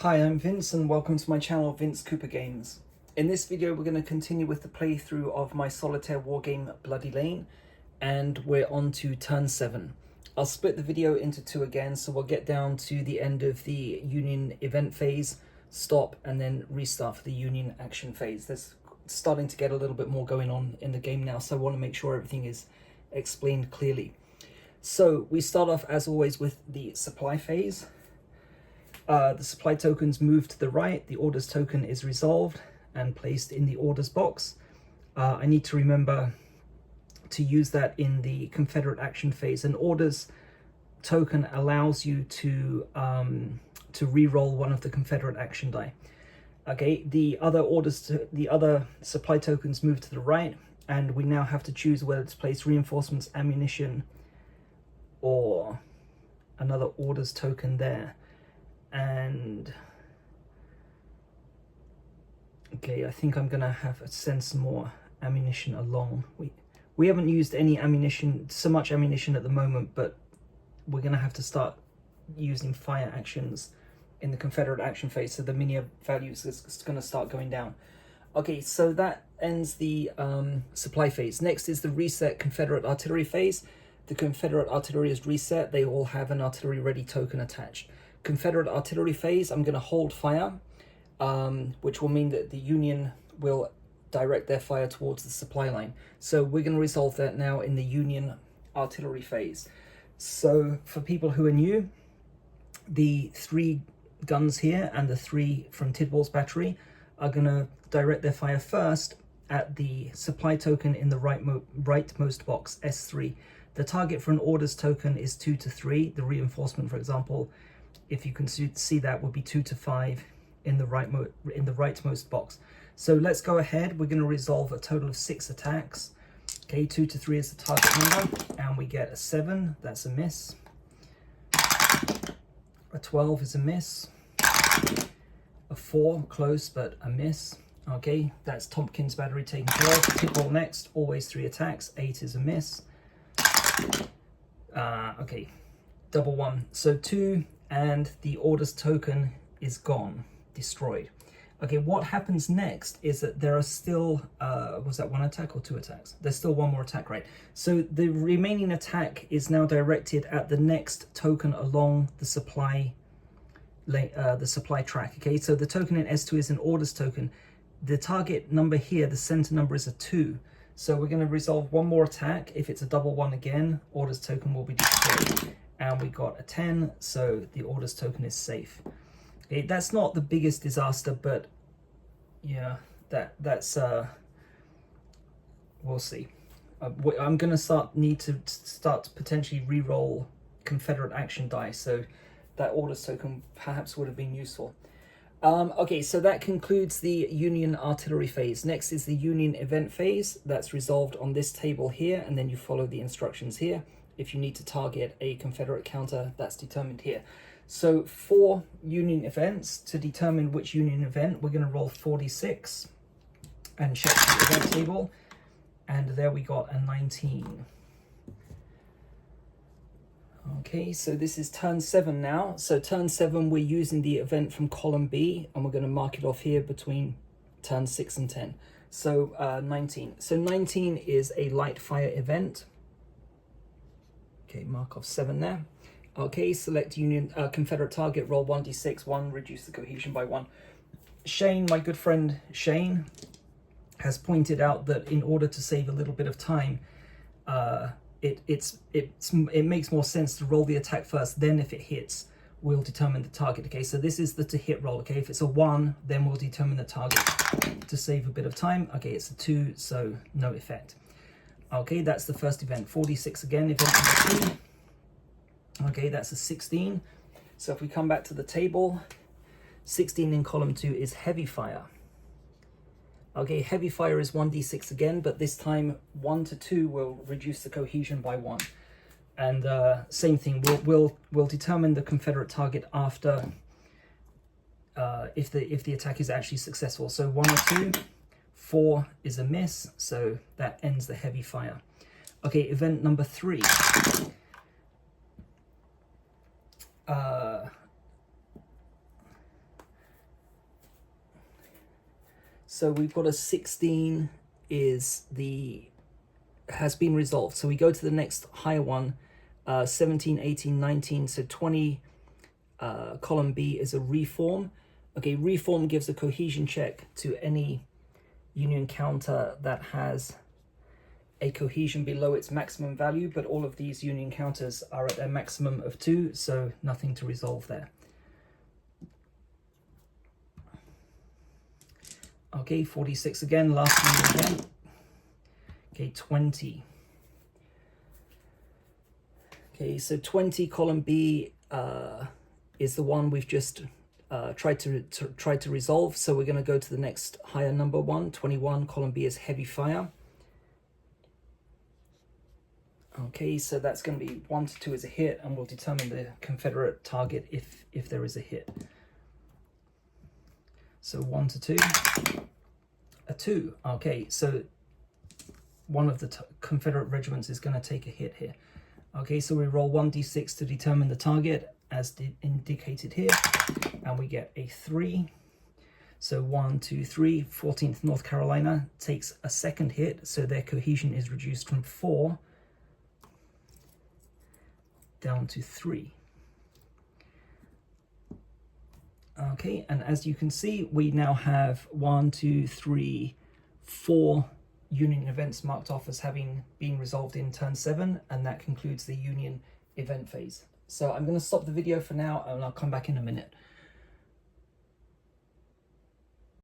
Hi, I'm Vince and welcome to my channel Vince Cooper Games. In this video we're going to continue with the playthrough of my solitaire wargame Bloody Lane, and we're on to turn 7. I'll split the video into two again, so we'll get down to the end of the Union event phase, stop, and then restart for the Union action phase. There's starting to get a little bit more going on in the game now, so I want to make sure everything is explained clearly. So we start off as always with the supply phase. The supply tokens move to the right, the orders token is resolved and placed in the orders box. I need to remember to use that in the Confederate action phase. An orders token allows you to re-roll one of the Confederate action die. Okay, the other supply tokens move to the right, and we now have to choose whether to place reinforcements, ammunition, or another orders token there. And okay, I think I'm gonna have to send some more ammunition along. We haven't used any ammunition, so much ammunition at the moment, but we're gonna have to start using fire actions in the Confederate action phase, so the minia values is gonna start going down. Okay, so that ends the supply phase. Next is the reset Confederate artillery phase. The Confederate artillery is reset. They all have an artillery ready token attached. Confederate artillery phase, I'm going to hold fire, which will mean that the Union will direct their fire towards the supply line. So we're going to resolve that now in the Union artillery phase. So for people who are new, the 3 guns here and the 3 from Tidwall's battery are going to direct their fire first at the supply token in the rightmost box, S3. The target for an orders token is 2 to 3. The reinforcement, for example, if you can see that, would be 2 to 5 in the rightmost box. So let's go ahead. We're going to resolve a total of 6 attacks. Okay, 2 to 3 is the target number, and we get a 7. That's a miss. A 12 is a miss. A 4, close, but a miss. Okay, that's Tompkins battery taken care of. Tidwall next, always 3 attacks. 8 is a miss. Okay, double 1. So 2. And the orders token is gone, destroyed. Okay, what happens next is that there are still, was that 1 attack or 2 attacks? There's still 1 more attack, right? So the remaining attack is now directed at the next token along the supply track. Okay, so the token in S2 is an orders token. The target number here, the center number, is a 2. So we're going to resolve 1 more attack. If it's a double 1 again, orders token will be destroyed. And we got a 10, so the orders token is safe. Okay, that's not the biggest disaster, but yeah, that's we'll see. I'm gonna need to start potentially re-roll Confederate action die, so that orders token perhaps would have been useful. Okay, so that concludes the Union artillery phase. Next is the Union event phase. That's resolved on this table here, and then you follow the instructions here. If you need to target a Confederate counter, that's determined here. So for Union events, to determine which Union event, we're going to roll 46 and check the event table. And there we got a 19. Okay, so this is turn 7 now. So turn 7, we're using the event from column B, and we're going to mark it off here between turn 6 and 10. So 19. So 19 is a light fire event. Okay, mark off 7 there. Okay, select Union Confederate target, roll 1d6, 1, reduce the cohesion by 1. Shane, my good friend Shane, has pointed out that in order to save a little bit of time, it makes more sense to roll the attack first, then if it hits, we'll determine the target. Okay, so this is the to hit roll. Okay, if it's a 1, then we'll determine the target to save a bit of time. Okay, it's a 2, so no effect. Okay, that's the first event. 46 again, event number 2. Okay, that's a 16. So if we come back to the table, 16 in column 2 is heavy fire. Okay, heavy fire is 1d6 again, but this time 1 to 2 will reduce the cohesion by 1. And same thing, we'll determine the Confederate target after if the attack is actually successful. So 1 or 2. 4 is a miss, so that ends the heavy fire. Okay, event number 3. So we've got a 16 has been resolved. So we go to the next higher one, 17, 18, 19. So 20, column B is a reform. Okay, reform gives a cohesion check to any Union counter that has a cohesion below its maximum value, but all of these Union counters are at their maximum of 2, so nothing to resolve there. Okay, 46 again, last one again. Okay, 20. Okay, so 20 column B is the one we've just tried to resolve. So we're going to go to the next higher number one. 21 column B is heavy fire. Okay, so that's going to be 1 to 2 is a hit, and we'll determine the Confederate target if there is a hit. So 1 to 2, a 2. Okay, so one of the Confederate regiments is going to take a hit here. Okay, so we roll 1d6 to determine the target, as indicated here, and we get a 3. So 1, 2, 3. 14th North Carolina takes a second hit, so their cohesion is reduced from 4 down to 3. Okay, and as you can see, we now have 1, 2, 3, 4 Union events marked off as having been resolved in turn 7, and that concludes the Union event phase. So I'm going to stop the video for now, and I'll come back in a minute.